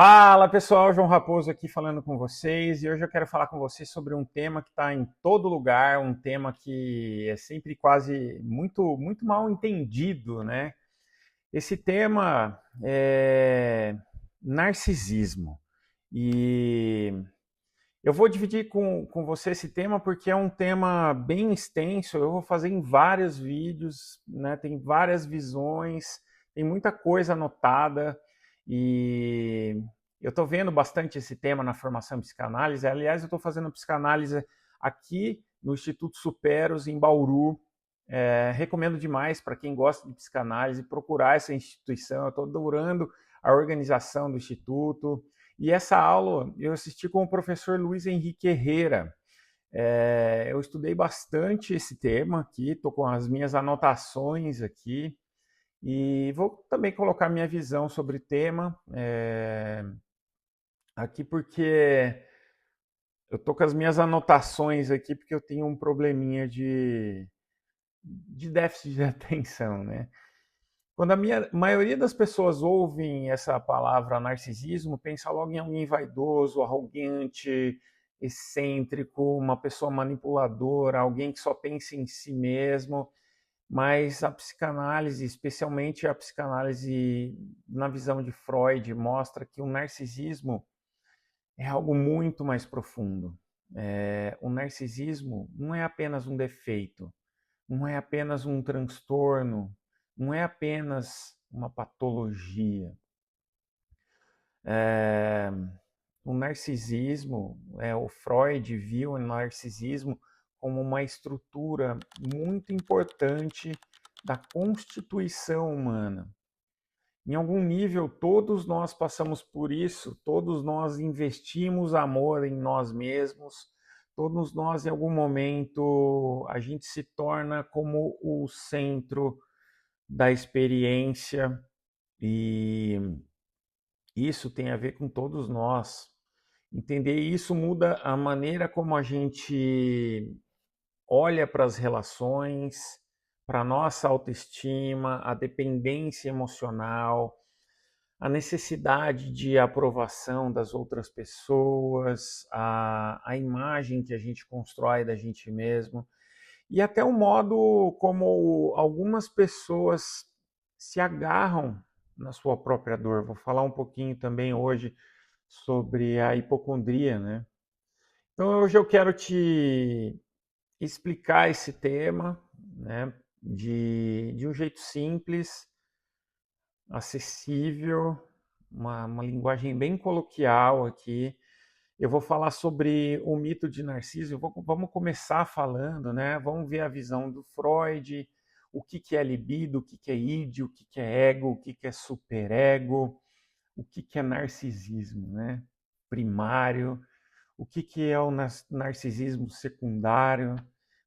Fala pessoal, João Raposo aqui falando com vocês e hoje eu quero falar com vocês sobre um tema que está em todo lugar, um tema que é sempre quase muito mal entendido, né? Esse tema é narcisismo e eu vou dividir com você esse tema porque é um tema bem extenso, eu vou fazer em vários vídeos, né? Tem várias visões, tem muita coisa anotada e eu estou vendo bastante esse tema na formação em psicanálise. Aliás, eu estou fazendo psicanálise aqui no Instituto Superos, em Bauru. Recomendo demais para quem gosta de psicanálise procurar essa instituição. Eu estou adorando a organização do Instituto. E essa aula eu assisti com o professor Luiz Henrique Herrera. Eu estudei bastante esse tema aqui, estou com as minhas anotações aqui e vou também colocar minha visão sobre o tema aqui porque eu estou com as minhas anotações aqui porque eu tenho um probleminha de déficit de atenção, né? Quando a maioria das pessoas ouvem essa palavra narcisismo, pensa logo em alguém vaidoso, arrogante, excêntrico, uma pessoa manipuladora, alguém que só pensa em si mesmo. Mas a psicanálise, especialmente a psicanálise na visão de Freud, mostra que o narcisismo é algo muito mais profundo. O narcisismo não é apenas um defeito, não é apenas um transtorno, não é apenas uma patologia. É, o narcisismo, o Freud viu o narcisismo como uma estrutura muito importante da constituição humana. Em algum nível, todos nós passamos por isso, todos nós investimos amor em nós mesmos, todos nós, em algum momento, a gente se torna como o centro da experiência e isso tem a ver com todos nós. Entender isso muda a maneira como a gente olha para as relações, para a nossa autoestima, a dependência emocional, a necessidade de aprovação das outras pessoas, a imagem que a gente constrói da gente mesmo e até o modo como algumas pessoas se agarram na sua própria dor. Vou falar um pouquinho também hoje sobre a hipocondria, né? Então hoje eu quero te explicar esse tema, né, de um jeito simples, acessível, uma linguagem bem coloquial aqui. Eu vou falar sobre o mito de Narciso. Vamos começar falando, né? Vamos ver a visão do Freud, o que é libido, o que é id, o que é ego, o que é superego, o que é narcisismo, né? Primário, o que é o narcisismo secundário,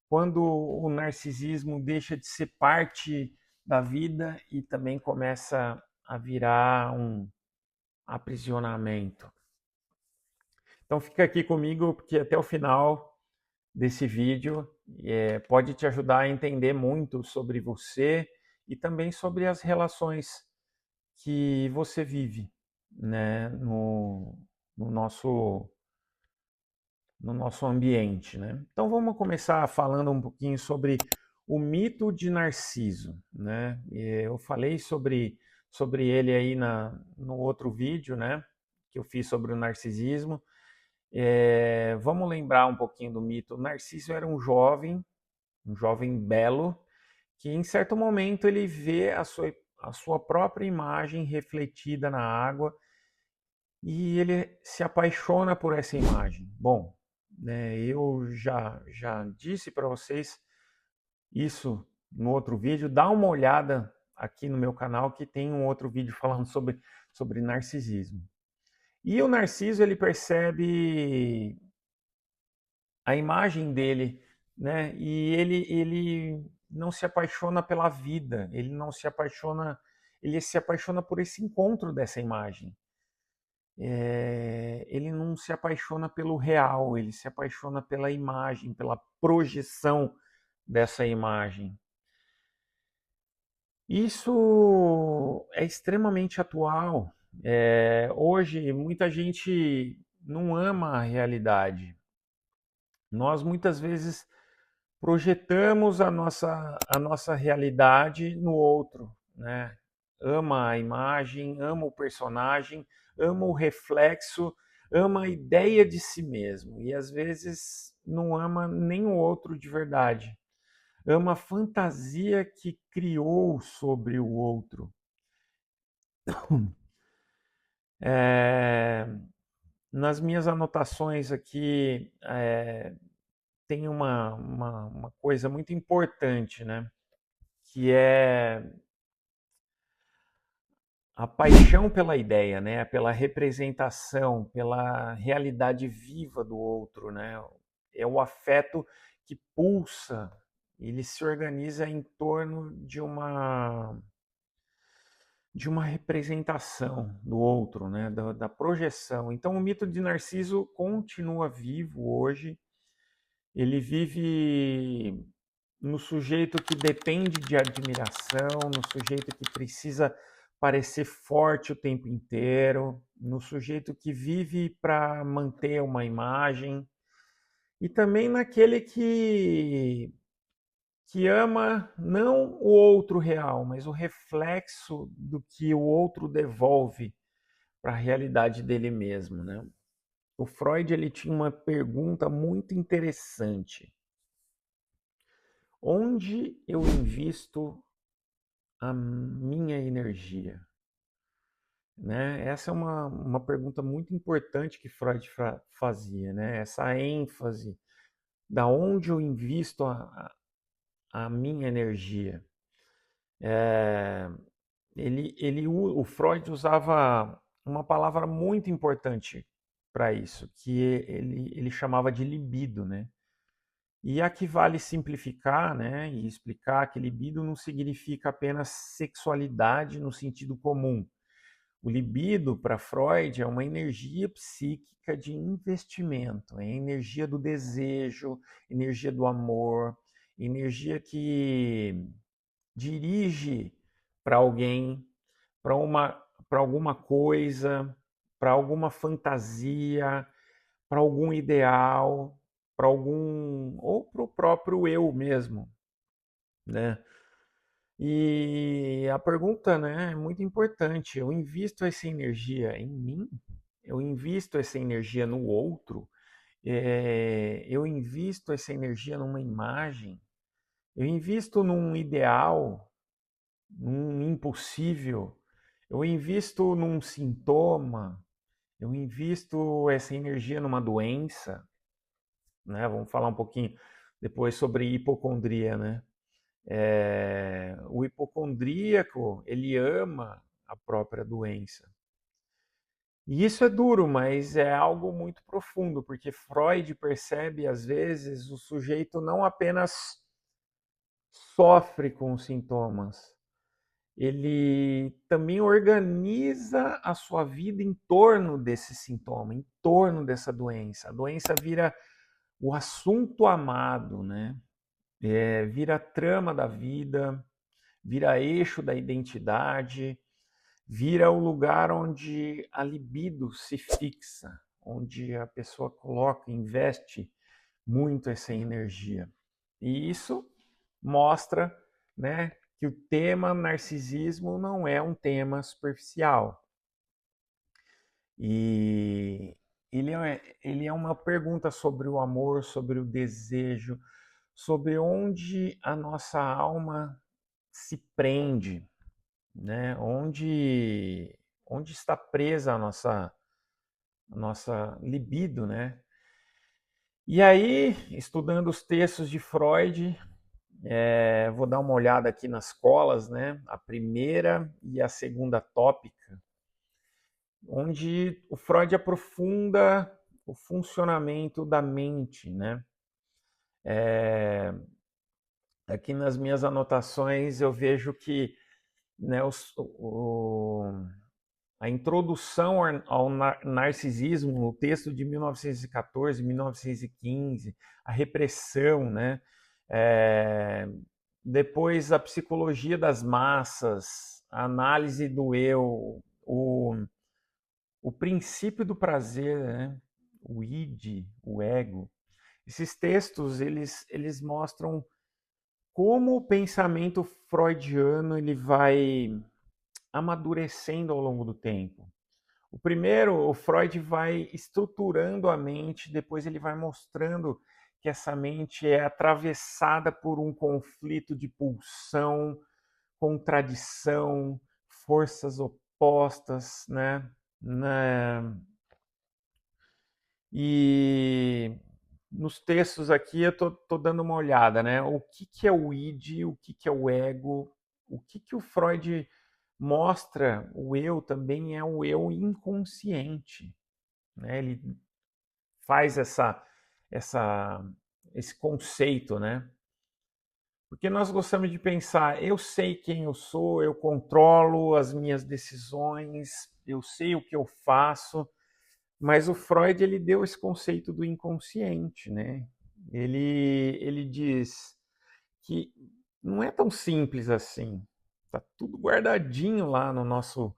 quando o narcisismo deixa de ser parte da vida e também começa a virar um aprisionamento. Então fica aqui comigo, porque até o final desse vídeo pode te ajudar a entender muito sobre você e também sobre as relações que você vive, né, no nosso ambiente, né? Então vamos começar falando um pouquinho sobre o mito de Narciso, né? Eu falei sobre ele aí no outro vídeo, né? Que eu fiz sobre o narcisismo. Vamos lembrar um pouquinho do mito. O Narciso era um jovem belo, que em certo momento ele vê a sua própria imagem refletida na água e ele se apaixona por essa imagem. Bom, né, eu já disse para vocês isso no outro vídeo. Dá uma olhada aqui no meu canal que tem um outro vídeo falando sobre narcisismo. E o Narciso, ele percebe a imagem dele, né? E ele não se apaixona pela vida, ele se apaixona por esse encontro dessa imagem. Ele não se apaixona pelo real, ele se apaixona pela imagem, pela projeção dessa imagem. Isso é extremamente atual. Hoje, muita gente não ama a realidade. Nós muitas vezes projetamos a nossa realidade no outro, né? Ama a imagem, ama o personagem, ama o reflexo, ama a ideia de si mesmo e às vezes não ama nem o outro de verdade. Ama a fantasia que criou sobre o outro. É, nas minhas anotações aqui, tem uma coisa muito importante, né? Que é a paixão pela ideia, né? Pela representação, pela realidade viva do outro, né? É o afeto que pulsa, ele se organiza em torno de uma representação do outro, né? Da projeção. Então, o mito de Narciso continua vivo hoje. Ele vive no sujeito que depende de admiração, no sujeito que precisa parecer forte o tempo inteiro, no sujeito que vive para manter uma imagem, e também naquele que ama não o outro real, mas o reflexo do que o outro devolve para a realidade dele mesmo, né? O Freud ele tinha uma pergunta muito interessante. Onde eu invisto a minha energia? Né? Essa é uma pergunta muito importante que Freud fazia, né? Essa ênfase, da onde eu invisto a minha energia. O Freud usava uma palavra muito importante para isso, que ele chamava de libido, né? E aqui vale simplificar, né, e explicar que libido não significa apenas sexualidade no sentido comum. O libido, para Freud, é uma energia psíquica de investimento, é a energia do desejo, energia do amor, energia que dirige para alguém, para para alguma coisa, para alguma fantasia, para algum ideal, para algum ou para o próprio eu mesmo, né? E a pergunta, né, é muito importante. Eu invisto essa energia em mim? Eu invisto essa energia no outro? Eu invisto essa energia numa imagem? Eu invisto num ideal, num impossível? Eu invisto num sintoma? Eu invisto essa energia numa doença? Né? Vamos falar um pouquinho depois sobre hipocondria, né? O hipocondríaco, ele ama a própria doença. E isso é duro, mas é algo muito profundo, porque Freud percebe, às vezes, o sujeito não apenas sofre com os sintomas, ele também organiza a sua vida em torno desse sintoma, em torno dessa doença. A doença vira o assunto amado, né? Vira a trama da vida, vira eixo da identidade, vira o lugar onde a libido se fixa, onde a pessoa coloca, investe muito essa energia. E isso mostra, né, que o tema narcisismo não é um tema superficial. E ele é uma pergunta sobre o amor, sobre o desejo, sobre onde a nossa alma se prende, né? Onde está presa a nossa libido, né? E aí, estudando os textos de Freud, vou dar uma olhada aqui nas colas, né? A primeira e a segunda tópica, onde o Freud aprofunda o funcionamento da mente, né? Aqui nas minhas anotações eu vejo que, né, a introdução ao narcisismo no texto de 1914, 1915, a repressão, né? Depois a psicologia das massas, a análise do eu, o princípio do prazer, né? O id, o ego. Esses textos, eles mostram como o pensamento freudiano ele vai amadurecendo ao longo do tempo. O primeiro, o Freud vai estruturando a mente, depois ele vai mostrando que essa mente é atravessada por um conflito de pulsão, contradição, forças opostas, né? E nos textos aqui eu tô dando uma olhada, né? O que é o id, o que é o ego, o que o Freud mostra, o eu também é o eu inconsciente, né? Ele faz esse conceito, né? Porque nós gostamos de pensar, eu sei quem eu sou, eu controlo as minhas decisões, eu sei o que eu faço, mas o Freud ele deu esse conceito do inconsciente, né? Ele diz que não é tão simples assim. Tá tudo guardadinho lá no nosso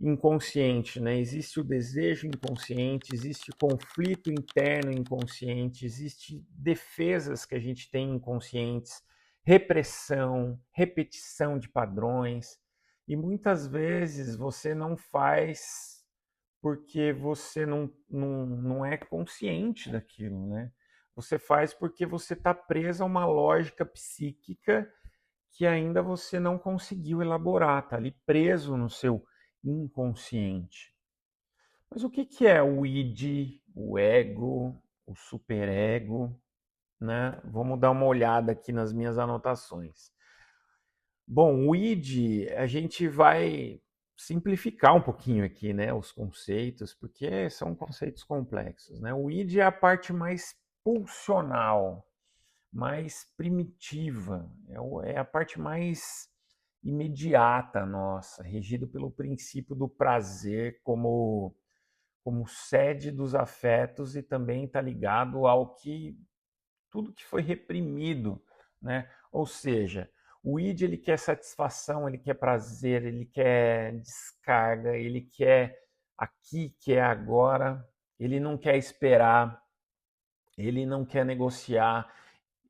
inconsciente, né? Existe o desejo inconsciente, existe conflito interno inconsciente, existe defesas que a gente tem inconscientes, repressão, repetição de padrões, e muitas vezes você não faz porque você não é consciente daquilo, né? Você faz porque você está preso a uma lógica psíquica que ainda você não conseguiu elaborar, está ali preso no seu inconsciente. Mas o que é o id, o ego, o superego, né? Vamos dar uma olhada aqui nas minhas anotações. Bom, o id, a gente vai simplificar um pouquinho aqui, né, os conceitos, porque são conceitos complexos, né? O id é a parte mais pulsional, mais primitiva, é a parte mais imediata nossa, regido pelo princípio do prazer como sede dos afetos e também está ligado ao que tudo que foi reprimido, né? Ou seja, o id ele quer satisfação, ele quer prazer, ele quer descarga, ele quer aqui, quer agora, ele não quer esperar, ele não quer negociar,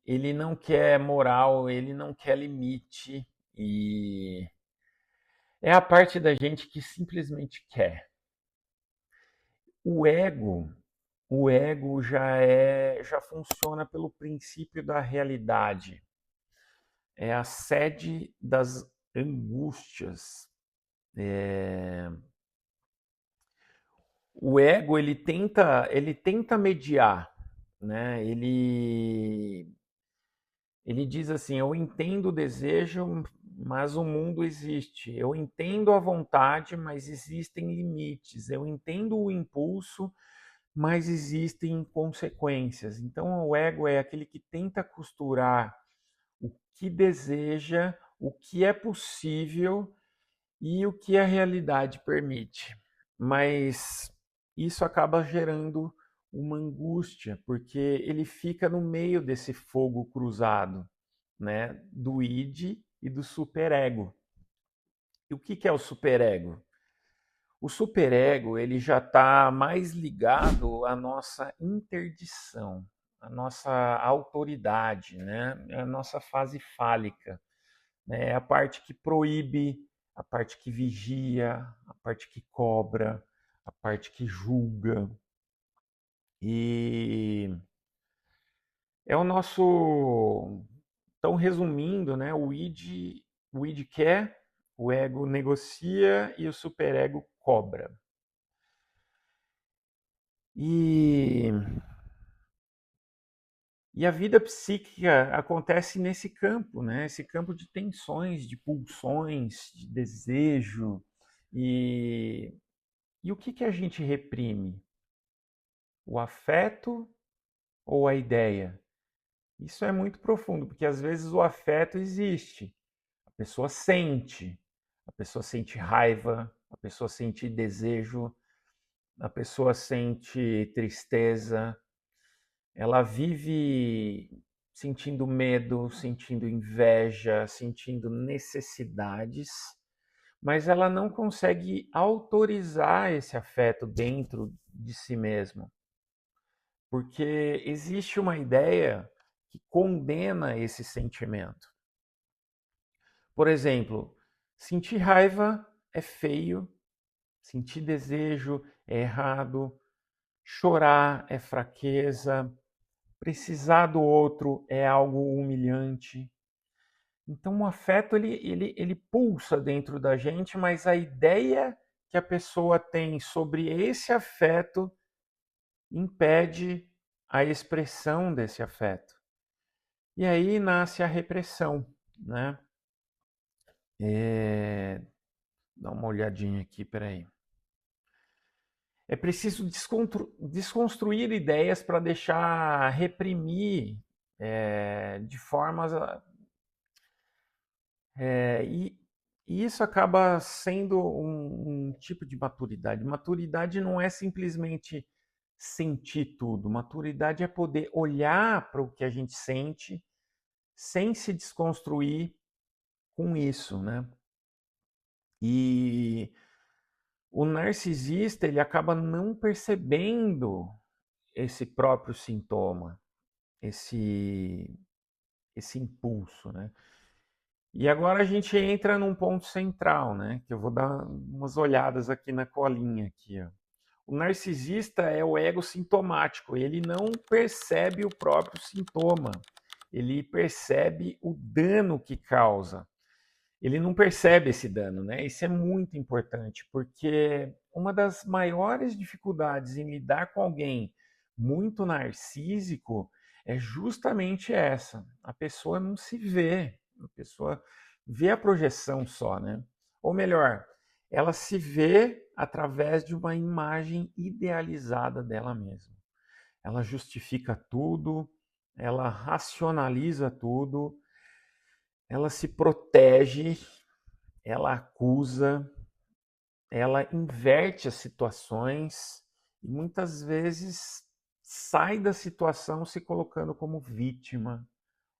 ele não quer moral, ele não quer limite e é a parte da gente que simplesmente quer. O ego, o ego já funciona pelo princípio da realidade. É a sede das angústias. O ego ele tenta mediar, né? Ele diz assim: eu entendo o desejo, mas o mundo existe. Eu entendo a vontade, mas existem limites. Eu entendo o impulso, mas existem consequências. Então, o ego é aquele que tenta costurar o que deseja, o que é possível e o que a realidade permite. Mas isso acaba gerando uma angústia, porque ele fica no meio desse fogo cruzado, né, do id e do superego. E o que é o superego? O superego ele já está mais ligado à nossa interdição, à nossa autoridade, né? A nossa fase fálica, né? É a parte que proíbe, a parte que vigia, a parte que cobra, a parte que julga. E é o nosso. Então, resumindo, né? O id quer, o ego negocia e o superego cobra. E, e a vida psíquica acontece nesse campo, né? Esse campo de tensões, de pulsões, de desejo. E o que a gente reprime? O afeto ou a ideia? Isso é muito profundo, porque às vezes o afeto existe. A pessoa sente raiva, a pessoa sente desejo, a pessoa sente tristeza, ela vive sentindo medo, sentindo inveja, sentindo necessidades, mas ela não consegue autorizar esse afeto dentro de si mesma, porque existe uma ideia que condena esse sentimento. Por exemplo, sentir raiva é feio, sentir desejo é errado, chorar é fraqueza, precisar do outro é algo humilhante. Então o afeto ele pulsa dentro da gente, mas a ideia que a pessoa tem sobre esse afeto impede a expressão desse afeto. E aí nasce a repressão, né? Dá uma olhadinha aqui, peraí. É preciso desconstruir ideias para deixar reprimir de formas. E isso acaba sendo um tipo de maturidade. Maturidade não é simplesmente sentir tudo. Maturidade é poder olhar para o que a gente sente sem se desconstruir com isso, né? E o narcisista, ele acaba não percebendo esse próprio sintoma, esse impulso, né? E agora a gente entra num ponto central, né? Que eu vou dar umas olhadas aqui na colinha aqui, ó. O narcisista é o ego sintomático, ele não percebe o próprio sintoma, ele percebe o dano que causa. Ele não percebe esse dano, né? Isso é muito importante, porque uma das maiores dificuldades em lidar com alguém muito narcísico é justamente essa. A pessoa não se vê, a pessoa vê a projeção só, né? Ou melhor, ela se vê através de uma imagem idealizada dela mesma. Ela justifica tudo, ela racionaliza tudo, ela se protege, ela acusa, ela inverte as situações e muitas vezes sai da situação se colocando como vítima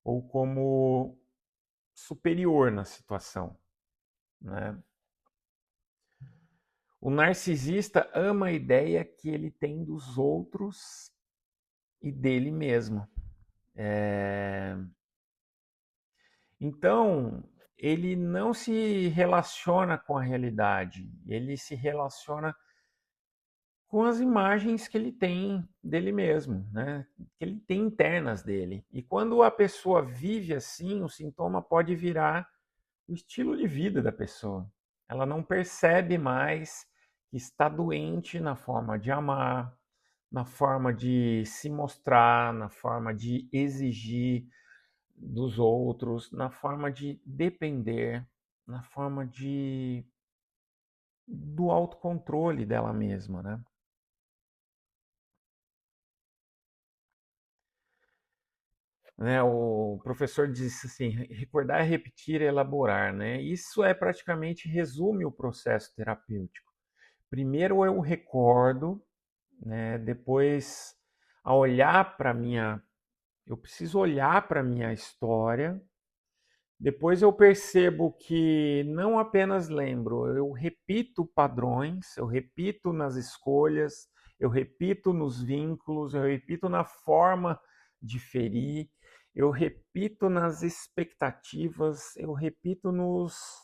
ou como superior na situação, né? O narcisista ama a ideia que ele tem dos outros e dele mesmo. Então, ele não se relaciona com a realidade, ele se relaciona com as imagens que ele tem dele mesmo, né? Que ele tem internas dele. E quando a pessoa vive assim, o sintoma pode virar o estilo de vida da pessoa. Ela não percebe mais que está doente na forma de amar, na forma de se mostrar, na forma de exigir dos outros, na forma de depender, na forma de do autocontrole dela mesma, né? Né, o professor disse assim: recordar, repetir, elaborar, né? Isso é praticamente resume o processo terapêutico. Primeiro eu recordo, né? Depois, a olhar para minha, eu preciso olhar para minha história. Depois eu percebo que não apenas lembro, eu repito padrões, eu repito nas escolhas, eu repito nos vínculos, eu repito na forma de ferir, eu repito nas expectativas, eu repito nos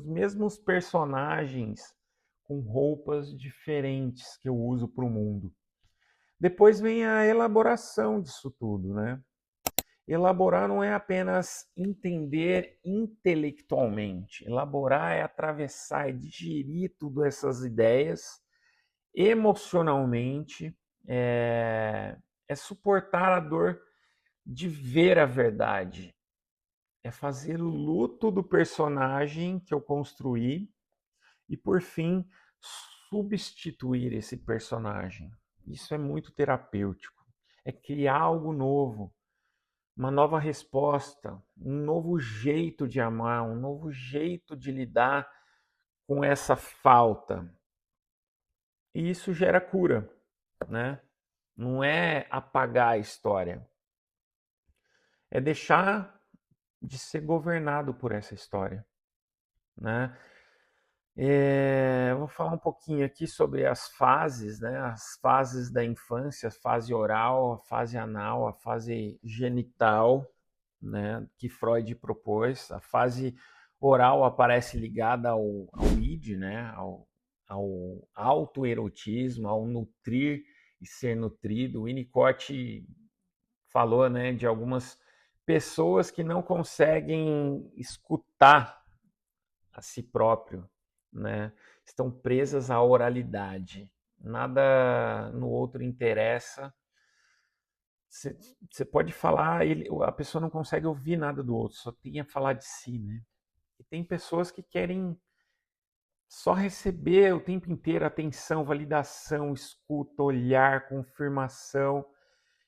mesmos personagens com roupas diferentes que eu uso para o mundo. Depois vem a elaboração disso tudo, né? Elaborar não é apenas entender intelectualmente. Elaborar é atravessar, é digerir tudo essas ideias emocionalmente, é suportar a dor de ver a verdade, é fazer o luto do personagem que eu construí e, por fim, substituir esse personagem. Isso é muito terapêutico. É criar algo novo, uma nova resposta, um novo jeito de amar, um novo jeito de lidar com essa falta. E isso gera cura, né? Não é apagar a história, é deixar de ser governado por essa história, né? Vou falar um pouquinho aqui sobre as fases, né? As fases da infância, a fase oral, a fase anal, a fase genital, né? Que Freud propôs. A fase oral aparece ligada ao id, né? Ao autoerotismo, ao nutrir e ser nutrido. O Winnicott falou, né, de algumas pessoas que não conseguem escutar a si próprio, né? Estão presas à oralidade. Nada no outro interessa. Você pode falar, a pessoa não consegue ouvir nada do outro, só tem a falar de si, né? E tem pessoas que querem só receber o tempo inteiro atenção, validação, escuta, olhar, confirmação,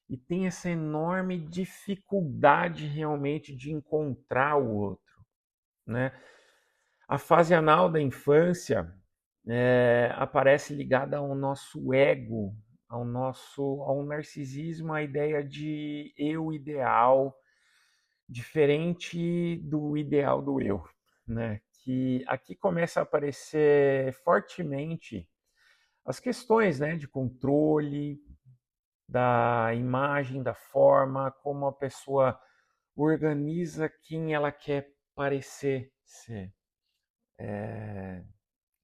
e tem essa enorme dificuldade realmente de encontrar o outro, né? A fase anal da infância aparece ligada ao nosso ego, ao narcisismo, à ideia de eu ideal, diferente do ideal do eu, né? Que aqui começa a aparecer fortemente as questões, né, de controle da imagem, da forma, como a pessoa organiza quem ela quer parecer ser.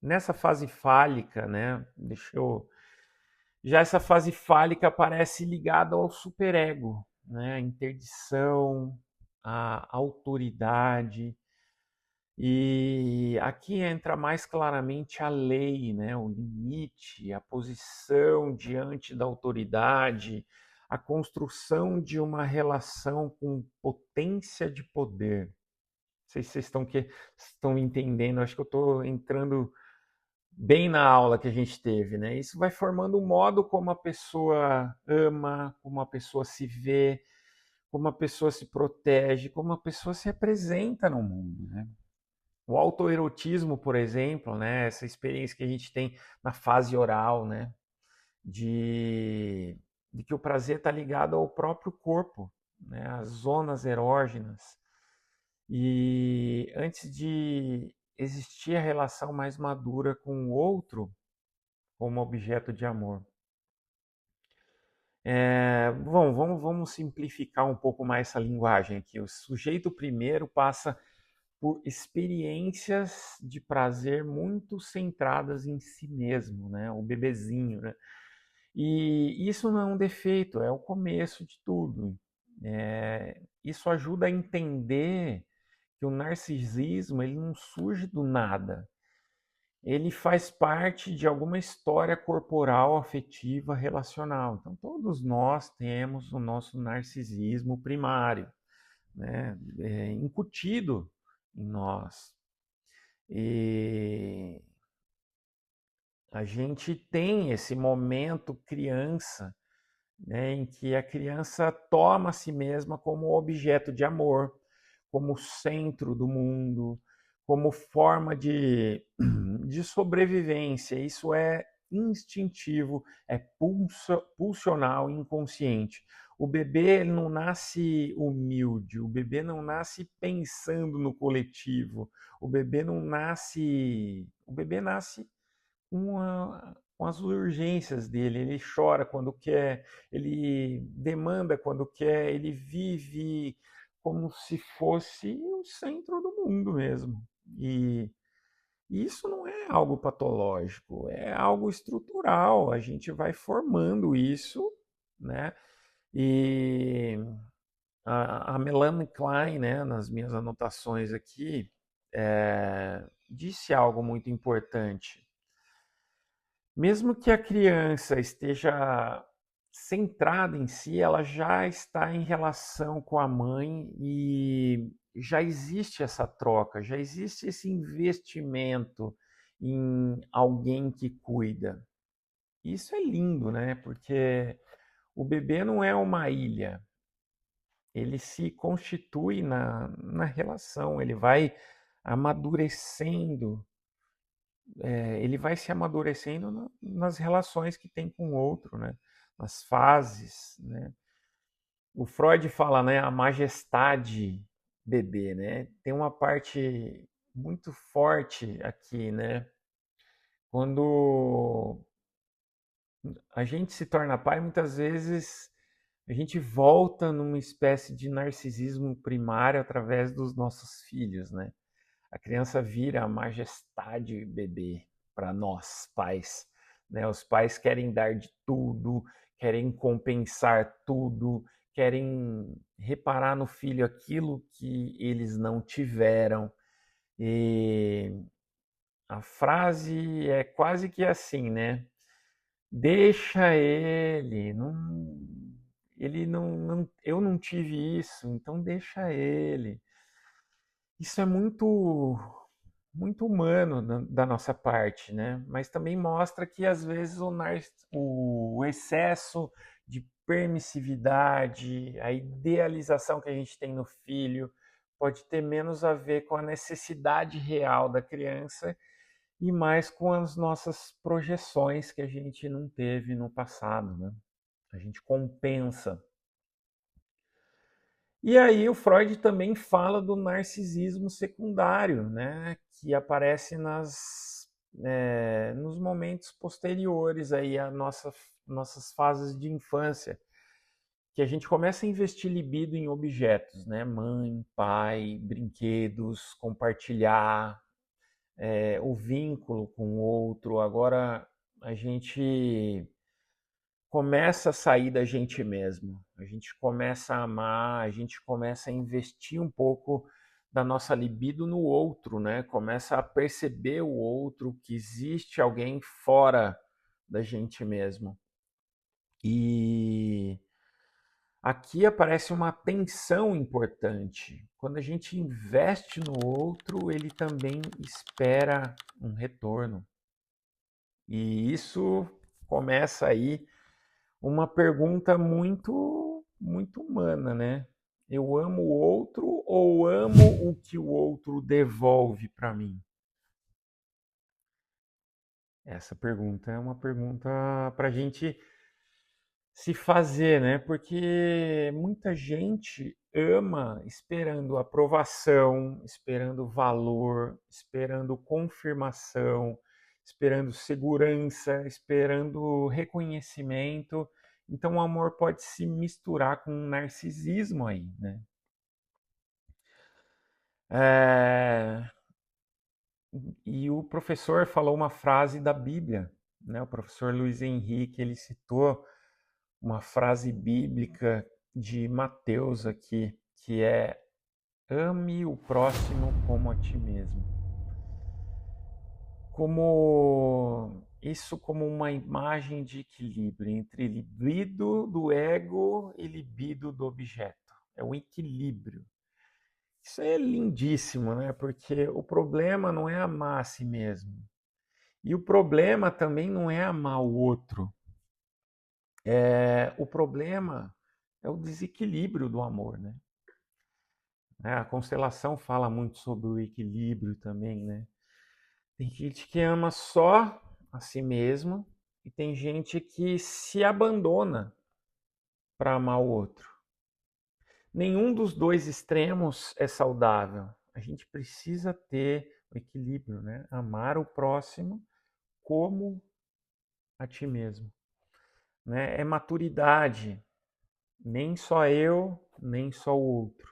Nessa fase fálica, né? Já essa fase fálica parece ligada ao superego, né? A interdição, a autoridade. E aqui entra mais claramente a lei, né? O limite, a posição diante da autoridade, a construção de uma relação com potência de poder. Não sei se vocês estão entendendo, acho que eu estou entrando bem na aula que a gente teve, né? Isso vai formando o modo como a pessoa ama, como a pessoa se vê, como a pessoa se protege, como a pessoa se apresenta no mundo, né? O autoerotismo, por exemplo, né? Essa experiência que a gente tem na fase oral, né? De que o prazer está ligado ao próprio corpo, né? Às zonas erógenas. E antes de existir a relação mais madura com o outro, como objeto de amor. Bom, vamos simplificar um pouco mais essa linguagem aqui. O sujeito primeiro passa por experiências de prazer muito centradas em si mesmo, né? O bebezinho, né? E isso não é um defeito, é o começo de tudo. Isso ajuda a entender que o narcisismo ele não surge do nada. Ele faz parte de alguma história corporal, afetiva, relacional. Então, todos nós temos o nosso narcisismo primário, né? Incutido em nós. E a gente tem esse momento criança, né, em que a criança toma a si mesma como objeto de amor, como centro do mundo, como forma de sobrevivência. Isso é instintivo, é pulsional, inconsciente. O bebê ele não nasce humilde, o bebê não nasce pensando no coletivo, o bebê nasce com as urgências dele. Ele chora quando quer, ele demanda quando quer, ele vive como se fosse o centro do mundo mesmo. E isso não é algo patológico, é algo estrutural. A gente vai formando isso, né? E a Melanie Klein, né, nas minhas anotações aqui, disse algo muito importante. Mesmo que a criança esteja centrada em si, ela já está em relação com a mãe e já existe essa troca, já existe esse investimento em alguém que cuida. Isso é lindo, né? Porque o bebê não é uma ilha, ele se constitui na relação, ele vai amadurecendo, ele vai se amadurecendo nas relações que tem com o outro, né? Nas fases, né? O Freud fala, né, a majestade bebê, né? Tem uma parte muito forte aqui, né? Quando a gente se torna pai, muitas vezes a gente volta numa espécie de narcisismo primário através dos nossos filhos, né? A criança vira a majestade bebê para nós, pais, né? Os pais querem dar de tudo, querem compensar tudo, querem reparar no filho aquilo que eles não tiveram. E a frase é quase que assim, né? Deixa ele, não, ele eu não tive isso, então deixa ele. Isso é muito humano da nossa parte, né? Mas também mostra que às vezes o excesso de permissividade, a idealização que a gente tem no filho, pode ter menos a ver com a necessidade real da criança e mais com as nossas projeções que a gente não teve no passado, né? A gente compensa. E aí o Freud também fala do narcisismo secundário, né, que aparece nos momentos posteriores aí a nossas fases de infância, que a gente começa a investir libido em objetos, né, mãe, pai, brinquedos, compartilhar, o vínculo com o outro. Agora a gente começa a sair da gente mesmo, a gente começa a amar, a gente começa a investir um pouco da nossa libido no outro, né? Começa a perceber o outro, que existe alguém fora da gente mesmo. E aqui aparece uma tensão importante. Quando a gente investe no outro, ele também espera um retorno. E isso começa aí uma pergunta muito humana, né? Eu amo o outro ou amo o que o outro devolve para mim? Essa pergunta é uma pergunta para a gente se fazer, né? Porque muita gente ama esperando aprovação, esperando valor, esperando confirmação, esperando segurança, esperando reconhecimento. Então o amor pode se misturar com um narcisismo aí, né? É... E o professor falou uma frase da Bíblia, né? O professor Luiz Henrique, ele citou uma frase bíblica de Mateus aqui, que é: ame o próximo como a ti mesmo. Como uma imagem de equilíbrio entre libido do ego e libido do objeto. É um equilíbrio. Isso é lindíssimo, né? Porque o problema não é amar a si mesmo. E o problema também não é amar o outro. O problema é o desequilíbrio do amor, né? A constelação fala muito sobre o equilíbrio também, né? Tem gente que ama só a si mesmo e tem gente que se abandona para amar o outro. Nenhum dos dois extremos é saudável. A gente precisa ter o equilíbrio, né? Amar o próximo como a ti mesmo, né? É maturidade. Nem só eu, nem só o outro.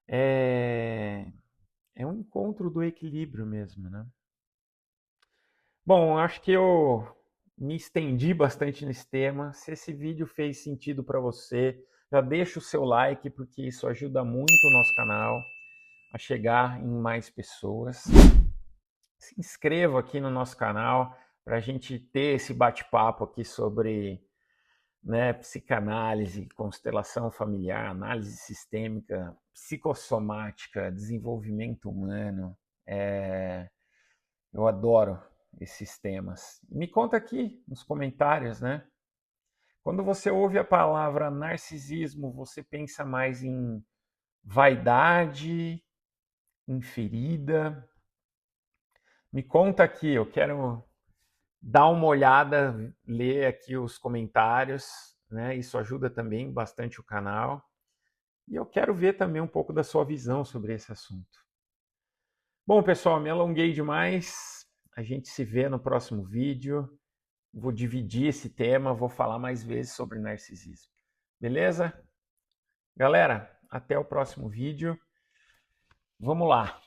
É, é um encontro do equilíbrio mesmo, né? Bom, acho que eu me estendi bastante nesse tema. Se esse vídeo fez sentido para você, já deixa o seu like, porque isso ajuda muito o nosso canal a chegar em mais pessoas. Se inscreva aqui no nosso canal para a gente ter esse bate-papo aqui sobre, né, psicanálise, constelação familiar, análise sistêmica, psicossomática, desenvolvimento humano. Eu adoro esses temas. Me conta aqui nos comentários, né? Quando você ouve a palavra narcisismo, você pensa mais em vaidade, em ferida? Me conta aqui, eu quero dar uma olhada, ler aqui os comentários, né? Isso ajuda também bastante o canal. E eu quero ver também um pouco da sua visão sobre esse assunto. Bom, pessoal, me alonguei demais. A gente se vê no próximo vídeo. Vou dividir esse tema, vou falar mais vezes sobre narcisismo. Beleza? Galera, até o próximo vídeo. Vamos lá.